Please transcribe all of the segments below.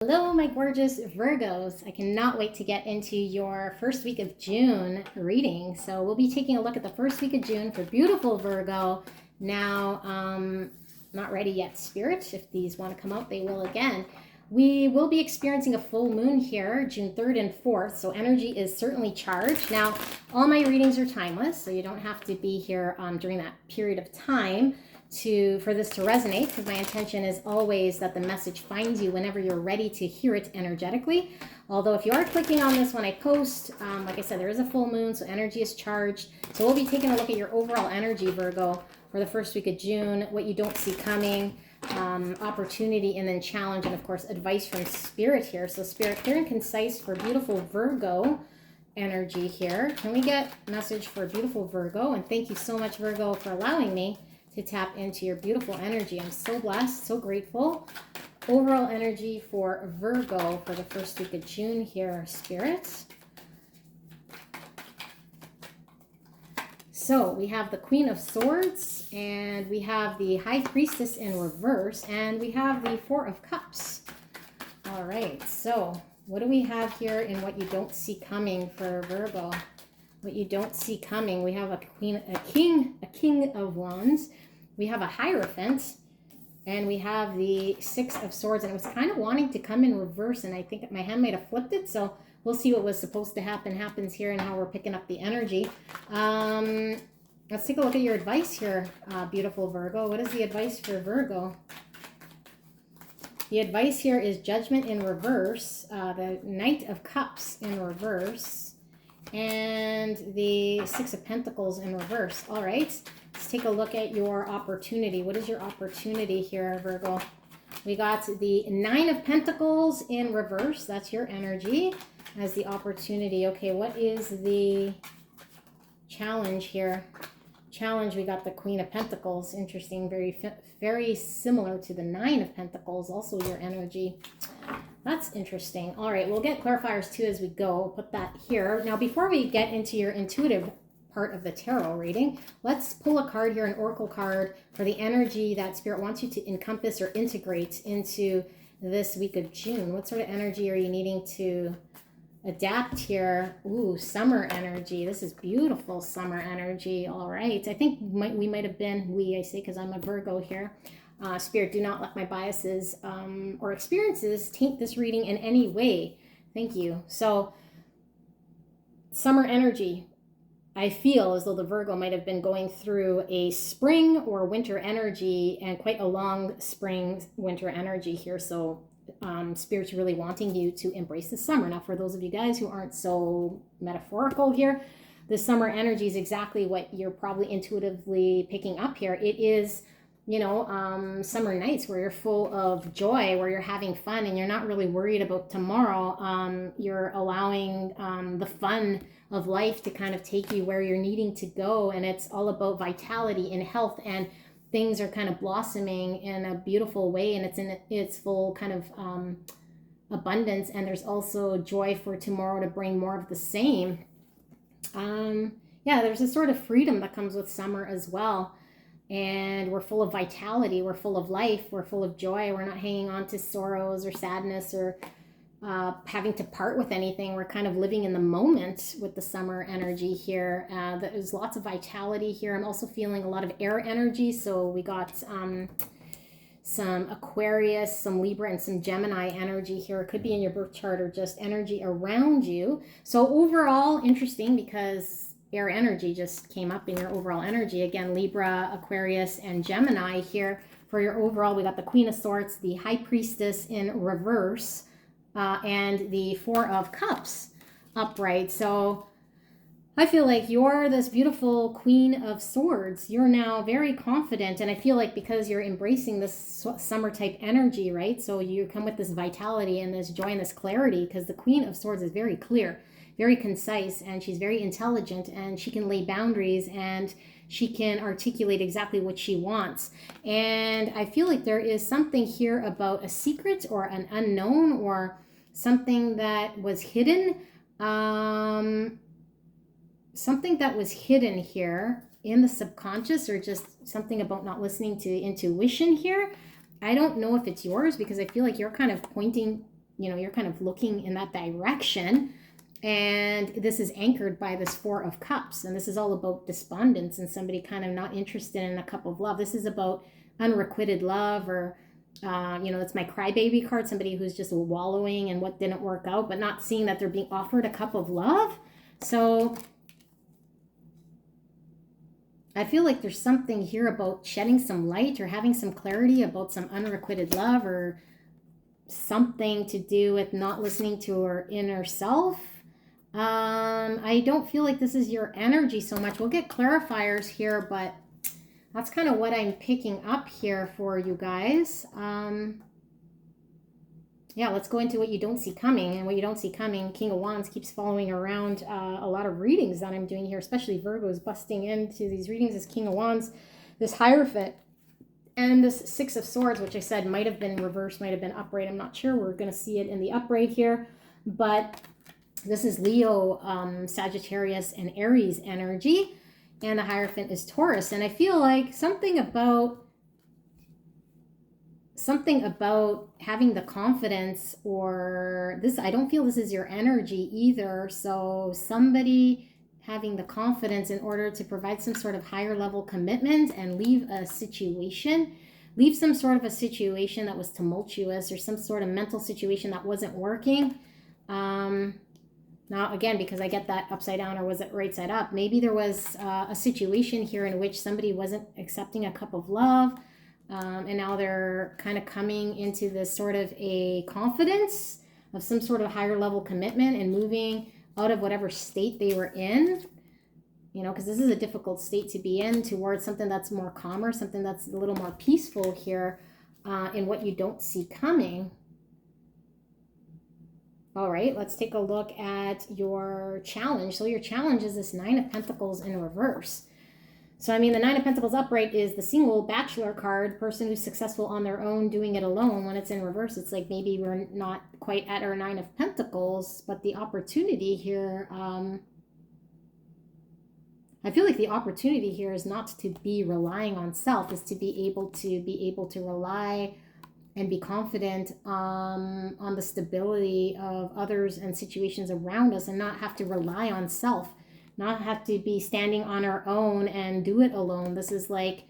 Hello, my gorgeous Virgos. I cannot wait to get into your first week of June reading. So we'll be taking a look at the first week of June for beautiful Virgo. Now, not ready yet, Spirit. If these want to come out, they will again. We will be experiencing a full moon here, June 3rd and 4th, so energy is certainly charged. Now, all my readings are timeless, so you don't have to be here during that period of time for this to resonate, because my intention is always that the message finds you whenever you're ready to hear it energetically. Although if you are clicking on this when I post, like I said, there is a full moon, so energy is charged. So we'll be taking a look at your overall energy, Virgo, for the first week of June, what you don't see coming, opportunity, and then challenge, and of course advice from Spirit here. So Spirit, clear and concise for beautiful Virgo energy here. Can we get a message for beautiful Virgo? And thank you so much, Virgo, for allowing me to tap into your beautiful energy. I'm so blessed, so grateful. Overall energy for Virgo for the first week of June here, Spirit. So we have the Queen of Swords, and we have the High Priestess in reverse, and we have the Four of Cups. All right, so what do we have here in what you don't see coming for Virgo? What you don't see coming, we have a king of wands, we have a Hierophant, and we have the Six of Swords. And it was kind of wanting to come in reverse, and I think my hand might have flipped it, so we'll see what was supposed to happen happens here and how we're picking up the energy. Let's take a look at your advice here, beautiful Virgo. What is the advice for Virgo? The advice here is Judgment in reverse, the Knight of Cups in reverse, and the Six of Pentacles in reverse. All right, let's take a look at your opportunity. What is your opportunity here, Virgo? We got the Nine of Pentacles in reverse. That's your energy as the opportunity. Okay, what is the challenge here? Challenge, we got the Queen of Pentacles. Interesting, very similar to the Nine of Pentacles, also your energy. That's interesting. All right, we'll get clarifiers too as we go. We'll put that here. Now, before we get into your intuitive part of the tarot reading, let's pull a card here, an oracle card, for the energy that Spirit wants you to encompass or integrate into this week of June. What sort of energy are you needing to adapt here? Ooh, summer energy. This is beautiful summer energy. All right, I think we might have been, I say because I'm a Virgo here. Spirit, do not let my biases or experiences taint this reading in any way. Thank you. So, summer energy. I feel as though the Virgo might have been going through a spring or winter energy, and quite a long spring winter energy here. So Spirit's really wanting you to embrace the summer. Now, for those of you guys who aren't so metaphorical here, the summer energy is exactly what you're probably intuitively picking up here. It is, summer nights where you're full of joy, where you're having fun, and you're not really worried about tomorrow. You're allowing the fun of life to kind of take you where you're needing to go, and it's all about vitality and health, and things are kind of blossoming in a beautiful way, and it's in its full kind of abundance, and there's also joy for tomorrow to bring more of the same. There's a sort of freedom that comes with summer as well, and we're full of vitality, we're full of life, we're full of joy. We're not hanging on to sorrows or sadness or having to part with anything. We're kind of living in the moment with the summer energy here. There's lots of vitality here. I'm also feeling a lot of air energy. So we got some Aquarius, some Libra, and some Gemini energy here. It could be in your birth chart or just energy around you. So overall, interesting, because air energy just came up in your overall energy. Again, Libra, Aquarius, and Gemini here. For your overall, we got the Queen of Swords, the High Priestess in reverse, and the Four of Cups upright. So I feel like you're this beautiful Queen of Swords. You're now very confident, and I feel like because you're embracing this summer type energy, right? So you come with this vitality and this joy and this clarity, because the Queen of Swords is very clear, very concise, and she's very intelligent, and she can lay boundaries, and she can articulate exactly what she wants. And I feel like there is something here about a secret or an unknown or something that was hidden. Something that was hidden here in the subconscious, or just something about not listening to intuition here. I don't know if it's yours, because I feel like you're kind of pointing you're kind of looking in that direction. And this is anchored by this Four of Cups. And this is all about despondence and somebody kind of not interested in a cup of love. This is about unrequited love, or, it's my crybaby card, somebody who's just wallowing in what didn't work out, but not seeing that they're being offered a cup of love. So I feel like there's something here about shedding some light or having some clarity about some unrequited love, or something to do with not listening to our inner self. I don't feel like this is your energy so much. We'll get clarifiers here, but that's kind of what I'm picking up here for you guys. Yeah, let's go into what you don't see coming. And what you don't see coming, King of Wands keeps following around a lot of readings that I'm doing here, especially Virgos busting into these readings. This King of Wands, this Hierophant, and this Six of Swords, which I said might have been reversed, might have been upright. I'm not sure. We're going to see it in the upright here. But this is Leo, Sagittarius, and Aries energy. And the Hierophant is Taurus. And I feel like something about having the confidence, or this, I don't feel this is your energy either. So somebody having the confidence in order to provide some sort of higher level commitment and leave some sort of a situation that was tumultuous, or some sort of mental situation that wasn't working. Now, again, because I get that upside down, or was it right side up? Maybe there was a situation here in which somebody wasn't accepting a cup of love, and now they're kind of coming into this sort of a confidence of some sort of higher level commitment and moving out of whatever state they were in, because this is a difficult state to be in, towards something that's more calmer, something that's a little more peaceful here, in what you don't see coming. All right, let's take a look at your challenge. So your challenge is this Nine of Pentacles in reverse. So, the Nine of Pentacles upright is the single bachelor card, person who's successful on their own, doing it alone. When it's in reverse, it's like maybe we're not quite at our Nine of Pentacles, but the opportunity here, I feel like the opportunity here is not to be relying on self, is to be able to rely and be confident on the stability of others and situations around us, and not have to rely on self, not have to be standing on our own and do it alone. This is like,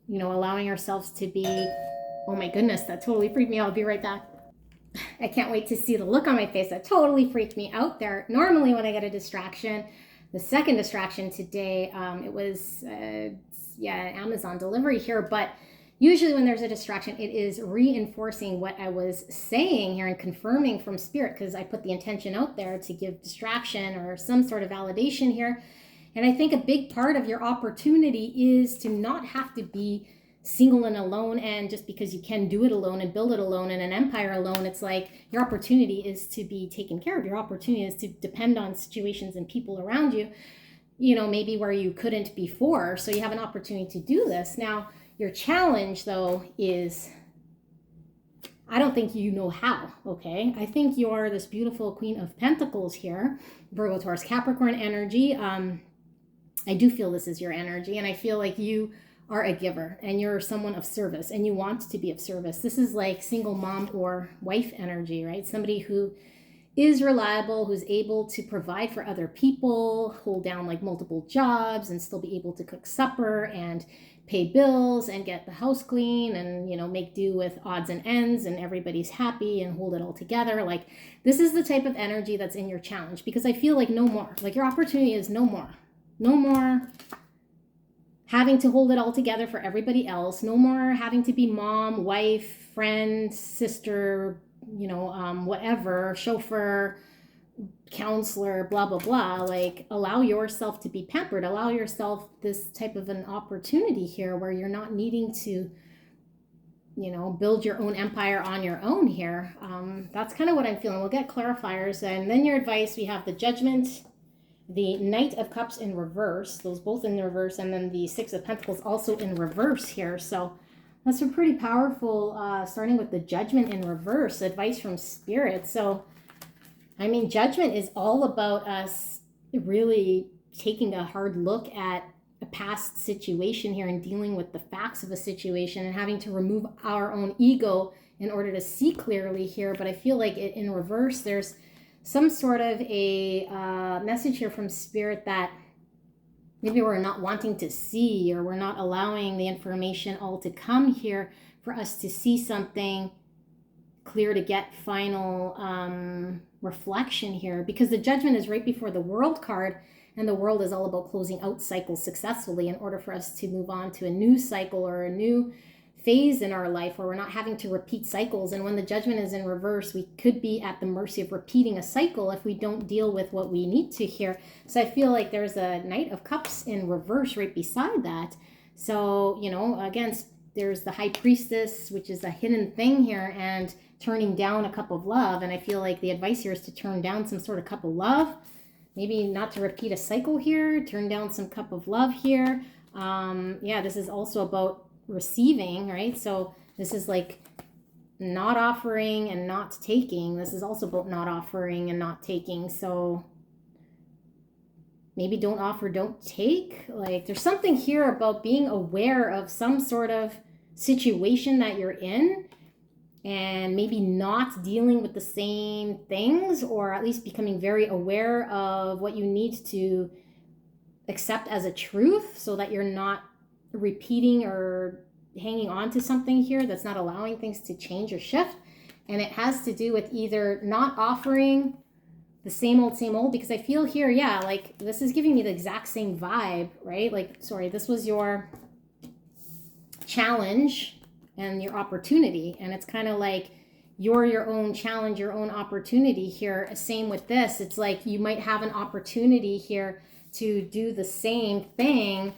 allowing ourselves to be, oh my goodness, that totally freaked me out. I'll be right back. I can't wait to see the look on my face. That totally freaked me out there. Normally when I get a distraction, the second distraction today, it was, Amazon delivery here, but usually when there's a distraction, it is reinforcing what I was saying here and confirming from spirit, because I put the intention out there to give distraction or some sort of validation here. And I think a big part of your opportunity is to not have to be single and alone, and just because you can do it alone and build it alone and an empire alone, it's like your opportunity is to be taken care of. Your opportunity is to depend on situations and people around you, maybe where you couldn't before. So you have an opportunity to do this. Now, your challenge, though, is I don't think you know how, okay? I think you're this beautiful Queen of Pentacles here, Virgo, Taurus, Capricorn energy. I do feel this is your energy, and I feel like you are a giver, and you're someone of service, and you want to be of service. This is like single mom or wife energy, right? Somebody who is reliable, who's able to provide for other people, hold down like multiple jobs, and still be able to cook supper and pay bills and get the house clean and, make do with odds and ends, and everybody's happy and hold it all together. Like, this is the type of energy that's in your challenge, because I feel like no more. Like, your opportunity is no more having to hold it all together for everybody else. No more having to be mom, wife, friend, sister, whatever, chauffeur, counselor, blah, blah, blah. Like, allow yourself to be pampered. Allow yourself this type of an opportunity here where you're not needing to, build your own empire on your own here. That's kind of what I'm feeling. We'll get clarifiers. And then your advice, we have the Judgment, the Knight of Cups in reverse, those both in reverse, and then the Six of Pentacles also in reverse here. So that's a pretty powerful, starting with the Judgment in reverse, advice from Spirit. So, Judgment is all about us really taking a hard look at a past situation here and dealing with the facts of a situation and having to remove our own ego in order to see clearly here. But I feel like in reverse, there's some sort of a message here from Spirit that maybe we're not wanting to see, or we're not allowing the information all to come here for us to see something clear to get final reflection here, because the Judgment is right before the World card, and the World is all about closing out cycles successfully in order for us to move on to a new cycle or a new phase in our life where we're not having to repeat cycles. And when the Judgment is in reverse, we could be at the mercy of repeating a cycle if we don't deal with what we need to here. So I feel like there's a Knight of Cups in reverse right beside that. So, you know, again, there's the High Priestess, which is a hidden thing here, and turning down a cup of love. And I feel like the advice here is to turn down some sort of cup of love. Maybe not to repeat a cycle here, turn down some cup of love here. Yeah, this is also about receiving, right? So this is like not offering and not taking. This is also about not offering and not taking. So maybe don't offer, don't take. Like there's something here about being aware of some sort of situation that you're in, and maybe not dealing with the same things, or at least becoming very aware of what you need to accept as a truth so that you're not repeating or hanging on to something here that's not allowing things to change or shift. And it has to do with either not offering the same old, because I feel here, yeah, like this is giving me the exact same vibe, right? Like, sorry, this was your challenge and your opportunity, and it's kind of like you're your own challenge, your own opportunity here. Same with this. It's like you might have an opportunity here to do the same thing,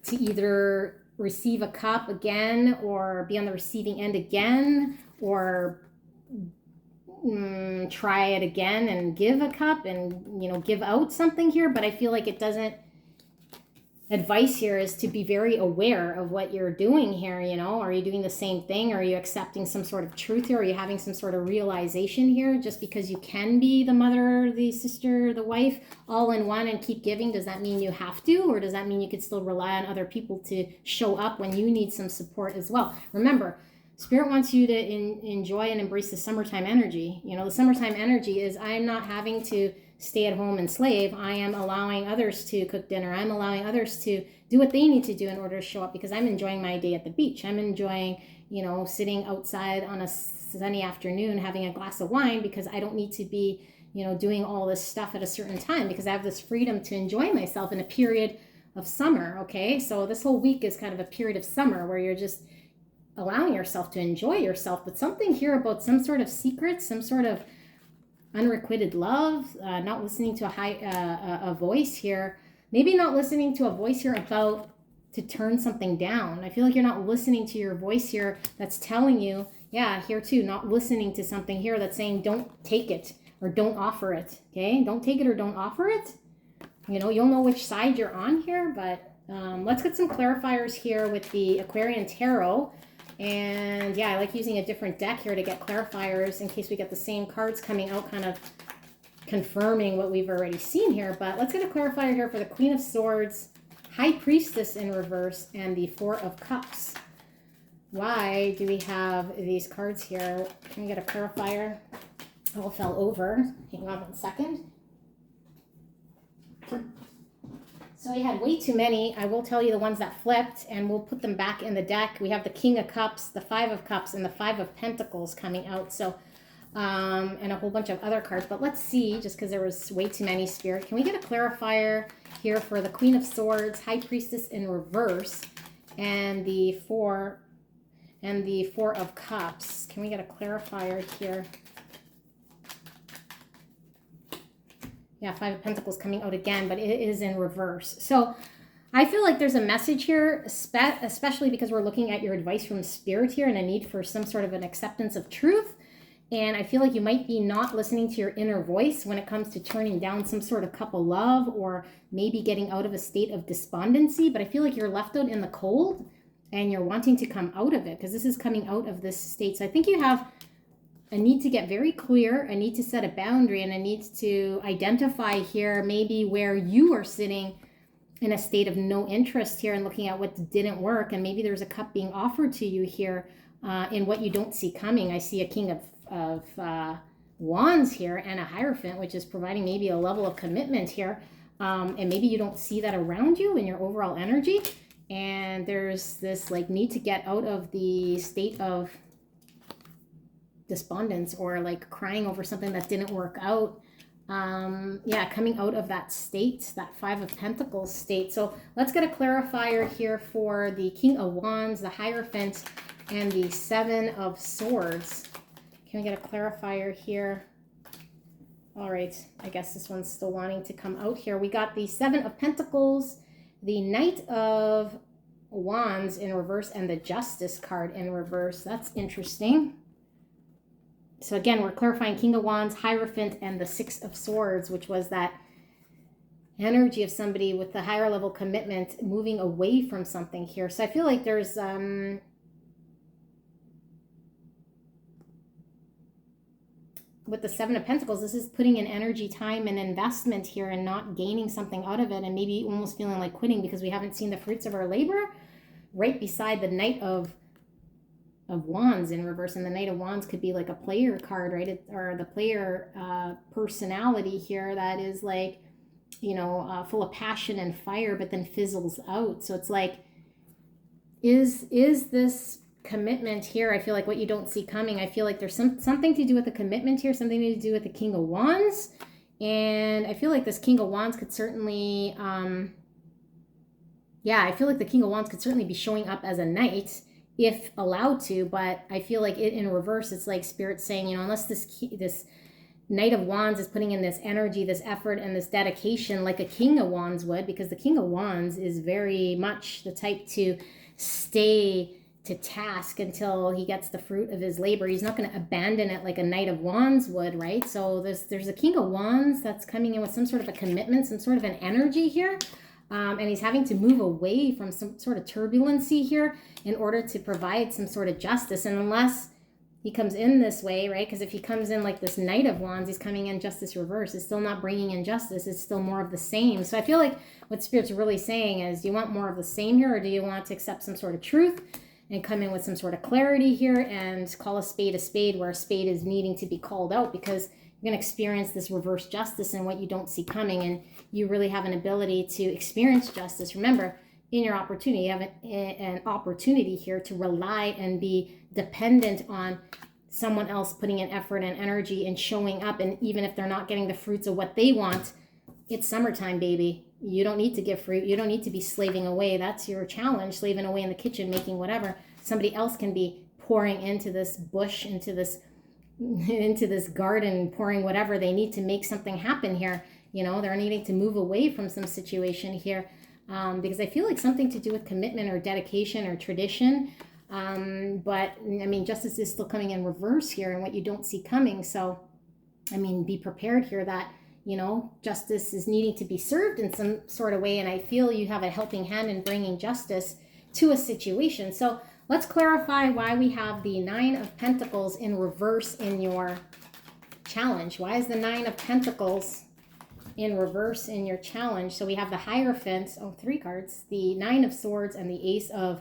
to either receive a cup again or be on the receiving end again, or try it again and give a cup and, you know, give out something here. But I feel like it doesn't, advice here is to be very aware of what you're doing here. You know, are you doing the same thing? Are you accepting some sort of truth here? Are you having some sort of realization here? Just because you can be the mother, the sister, the wife, all in one and keep giving, does that mean you have to? Or does that mean you could still rely on other people to show up when you need some support as well? Remember, Spirit wants you to enjoy and embrace the summertime energy. You know, the summertime energy is I'm not having to stay at home and slave. I am allowing others to cook dinner. I'm allowing others to do what they need to do in order to show up, because I'm enjoying my day at the beach. I'm enjoying, you know, sitting outside on a sunny afternoon having a glass of wine, because I don't need to be, you know, doing all this stuff at a certain time, because I have this freedom to enjoy myself in a period of summer. Okay, so this whole week is kind of a period of summer where you're just allowing yourself to enjoy yourself. But something here about some sort of secret, some sort of unrequited love, not listening to a voice here, maybe not listening to a voice here about to turn something down. I feel like you're not listening to your voice here that's telling you, yeah, here too, not listening to something here that's saying don't take it or don't offer it. Okay, don't take it or don't offer it. You know, you'll know which side you're on here. But let's get some clarifiers here with the Aquarian Tarot. And yeah, I like using a different deck here to get clarifiers in case we get the same cards coming out, kind of confirming what we've already seen here. But let's get a clarifier here for the Queen of Swords, High Priestess in reverse, and the Four of Cups. Why do we have these cards here? Can we get a clarifier? Oh, it fell over. Hang on 1 second. So we had way too many. I will tell you the ones that flipped, and we'll put them back in the deck. We have the King of Cups, the Five of Cups, and the Five of Pentacles coming out. So, and a whole bunch of other cards. But let's see, just because there was way too many, Spirit. Can we get a clarifier here for the Queen of Swords, High Priestess in reverse, and the Four of Cups? Can we get a clarifier here? Yeah, Five of Pentacles coming out again, but it is in reverse. So I feel like there's a message here, especially because we're looking at your advice from Spirit here and a need for some sort of an acceptance of truth. And I feel like you might be not listening to your inner voice when it comes to turning down some sort of cup of love, or maybe getting out of a state of despondency. But I feel like you're left out in the cold and you're wanting to come out of it, because this is coming out of this state. So I think you have a need to get very clear, a need to set a boundary, and a need to identify here maybe where you are sitting in a state of no interest here and looking at what didn't work. And maybe there's a cup being offered to you here in what you don't see coming. I see a king of wands here and a hierophant, which is providing maybe a level of commitment here. And maybe you don't see that around you in your overall energy. And there's this like need to get out of the state of despondence or like crying over something that didn't work out. Yeah, coming out of that state, that 5 of Pentacles state. So let's get a clarifier here for the King of Wands, the Hierophant, and the 7 of Swords. Can we get a clarifier here? All right, I guess this one's still wanting to come out here. We got the 7 of Pentacles, the Knight of Wands in reverse, and the Justice card in reverse. That's interesting. So again, we're clarifying King of Wands, Hierophant, and the 6 of Swords, which was that energy of somebody with the higher level commitment moving away from something here. So I feel like there's with the 7 of Pentacles, this is putting in energy, time, and investment here and not gaining something out of it, and maybe almost feeling like quitting because we haven't seen the fruits of our labor, right beside the Knight of Wands in reverse. And the Knight of Wands could be like a player card, right? Or the player personality here that is like, you know, full of passion and fire, but then fizzles out. So it's like, is this commitment here? I feel like what you don't see coming. I feel like there's something to do with the commitment here, something to do with the King of Wands. And I feel like this King of Wands could certainly, yeah, I feel like the King of Wands could certainly be showing up as a knight if allowed to, but I feel like it in reverse, it's like Spirit saying, you know, unless this Knight of Wands is putting in this energy, this effort, and this dedication like a King of Wands would, because the King of Wands is very much the type to stay to task until he gets the fruit of his labor. He's not going to abandon it like a Knight of Wands would, right? So there's a King of Wands that's coming in with some sort of a commitment, some sort of an energy here. And he's having to move away from some sort of turbulency here in order to provide some sort of justice. And unless he comes in this way, right? Because if he comes in like this Knight of Wands, he's coming in justice reverse. It's still not bringing in justice. It's still more of the same. So I feel like what Spirit's really saying is, do you want more of the same here, or do you want to accept some sort of truth and come in with some sort of clarity here and call a spade where a spade is needing to be called out? Because you're going to experience this reverse justice and what you don't see coming, and you really have an ability to experience justice. Remember, in your opportunity, you have an opportunity here to rely and be dependent on someone else putting in effort and energy and showing up. And even if they're not getting the fruits of what they want, it's summertime, baby. You don't need to give fruit. You don't need to be slaving away. That's your challenge, slaving away in the kitchen, making whatever. Somebody else can be pouring into this bush, into this garden, pouring whatever they need to make something happen here. You know, they're needing to move away from some situation here because I feel like something to do with commitment or dedication or tradition. But I mean, justice is still coming in reverse here and what you don't see coming. So, I mean, be prepared here that, you know, justice is needing to be served in some sort of way. And I feel you have a helping hand in bringing justice to a situation. So let's clarify why we have the 9 of Pentacles in reverse in your challenge. Why is the 9 of Pentacles in reverse in your challenge? So we have the Hierophant, 3 cards, the 9 of Swords, and the Ace of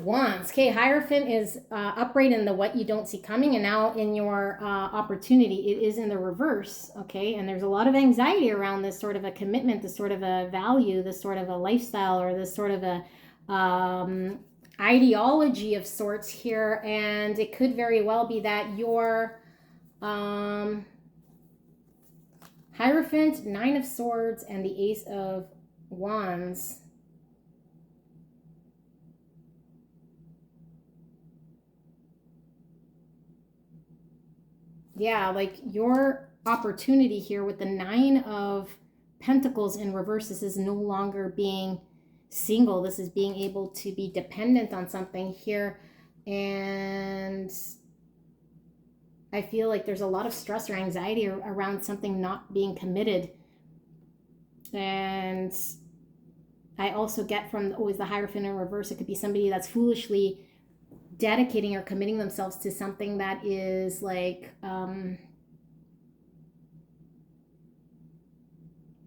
Wands. Okay, Hierophant is upright in the what you don't see coming, and now in your opportunity, it is in the reverse, okay? And there's a lot of anxiety around this sort of a commitment, this sort of a value, this sort of a lifestyle, or this sort of a ideology of sorts here. And it could very well be that your Hierophant, 9 of Swords, and the Ace of Wands, yeah, like your opportunity here with the 9 of Pentacles in reverse, this is no longer being single. This is being able to be dependent on something here. And I feel like there's a lot of stress or anxiety around something not being committed. And I also get from always the Hierophant in reverse, it could be somebody that's foolishly dedicating or committing themselves to something that is like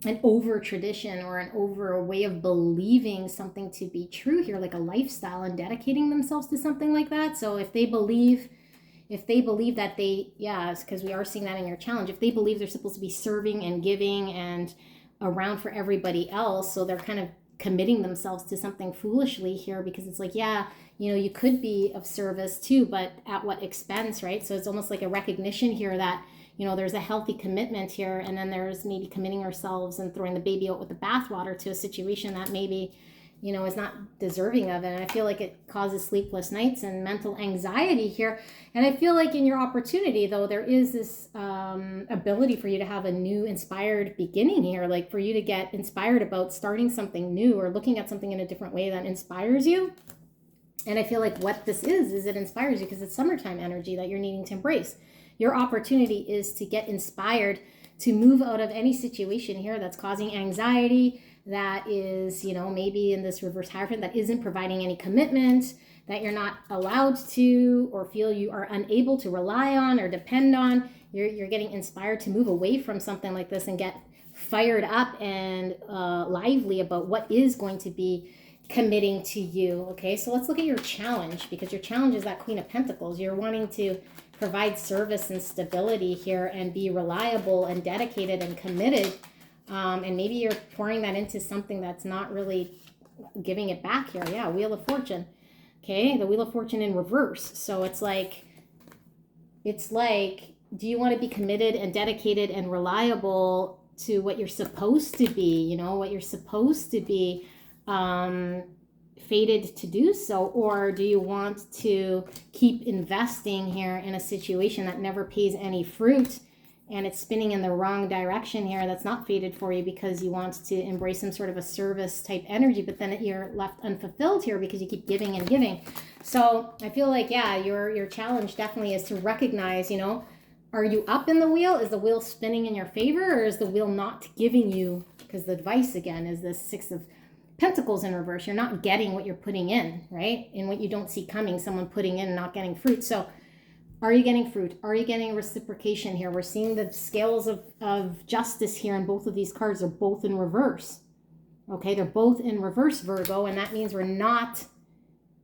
an over tradition or an over way of believing something to be true here, like a lifestyle, and dedicating themselves to something like that. So if they believe that they, yeah, because we are seeing that in your challenge, if they believe they're supposed to be serving and giving and around for everybody else, so they're kind of committing themselves to something foolishly here, because it's like, yeah, you know, you could be of service too, but at what expense, right? So it's almost like a recognition here that, you know, there's a healthy commitment here, and then there's maybe committing ourselves and throwing the baby out with the bathwater to a situation that maybe, you know, is not deserving of it. And I feel like it causes sleepless nights and mental anxiety here. And I feel like in your opportunity, though, there is this ability for you to have a new inspired beginning here, like for you to get inspired about starting something new or looking at something in a different way that inspires you. And I feel like what this is it inspires you because it's summertime energy that you're needing to embrace. Your opportunity is to get inspired to move out of any situation here that's causing anxiety, that is, you know, maybe in this reverse Hierophant, that isn't providing any commitment, that you're not allowed to or feel you are unable to rely on or depend on. You're getting inspired to move away from something like this and get fired up and lively about what is going to be committing to you. Okay, so let's look at your challenge, because your challenge is that Queen of Pentacles. You're wanting to provide service and stability here and be reliable and dedicated and committed. And maybe you're pouring that into something that's not really giving it back here. Yeah, Wheel of Fortune. Okay, the Wheel of Fortune in reverse. So it's like, do you want to be committed and dedicated and reliable to what you're supposed to be, you know, what you're supposed to be fated to do so? Or do you want to keep investing here in a situation that never pays any fruit and it's spinning in the wrong direction here, that's not fated for you, because you want to embrace some sort of a service type energy, but then you're left unfulfilled here because you keep giving and giving? So I feel like, yeah, your challenge definitely is to recognize, you know, are you up in the wheel? Is the wheel spinning in your favor, or is the wheel not giving you? Because the advice again is the Six of Pentacles in reverse. You're not getting what you're putting in, right? And what you don't see coming, someone putting in and not getting fruit. So are you getting fruit? Are you getting reciprocation here? We're seeing the scales of justice here, and both of these cards are both in reverse. Okay, they're both in reverse, Virgo, and that means we're not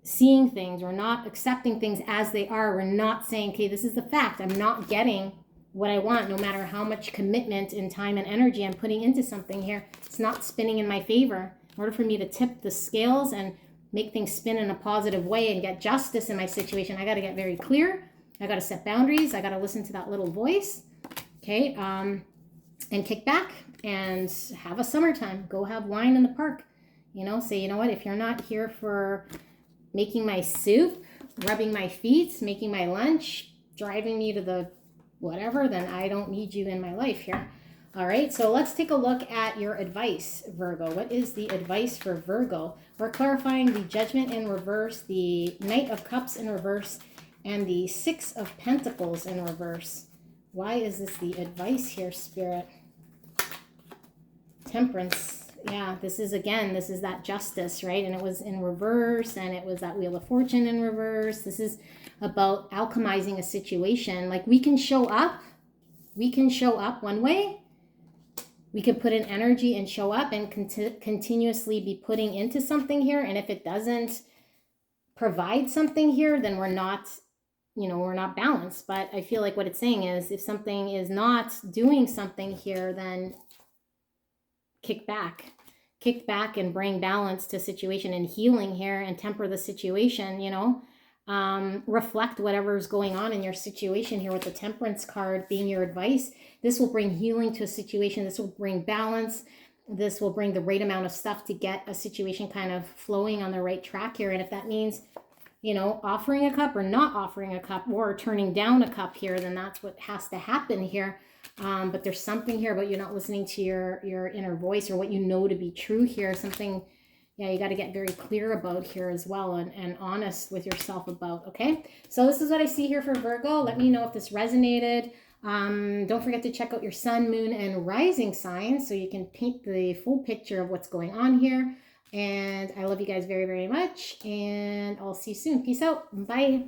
seeing things, we're not accepting things as they are. We're not saying, okay, this is the fact. I'm not getting what I want, no matter how much commitment and time and energy I'm putting into something here. It's not spinning in my favor. In order for me to tip the scales and make things spin in a positive way and get justice in my situation, I got to get very clear. I got to set boundaries. I got to listen to that little voice. Okay. And kick back and have a summertime. Go have wine in the park. You know, say, you know what, if you're not here for making my soup, rubbing my feet, making my lunch, driving me to the whatever, then I don't need you in my life here. All right, so let's take a look at your advice, Virgo. What is the advice for Virgo? We're clarifying the Judgment in reverse, the Knight of Cups in reverse, and the Six of Pentacles in reverse. Why is this the advice here, Spirit? Temperance. Yeah, this is that justice, right? And it was in reverse, and it was that Wheel of Fortune in reverse. This is about alchemizing a situation. Like, we can show up one way. We could put in energy and show up and continuously be putting into something here. And if it doesn't provide something here, then we're not balanced. But I feel like what it's saying is, if something is not doing something here, then kick back and bring balance to situation and healing here, and temper the situation, you know. Reflect whatever's going on in your situation here, with the Temperance card being your advice. This will bring healing to a situation. This will bring balance. This will bring the right amount of stuff to get a situation kind of flowing on the right track here. And if that means, you know, offering a cup or not offering a cup, or turning down a cup here, then that's what has to happen here. But there's something here about you not listening to your inner voice, or what you know to be true here. Something, yeah, you got to get very clear about here as well, and honest with yourself about. Okay, so this is what I see here for Virgo. Let me know if this resonated. Don't forget to check out your sun, moon, and rising signs so you can paint the full picture of what's going on here. And I love you guys very, very much, and I'll see you soon. Peace out. Bye.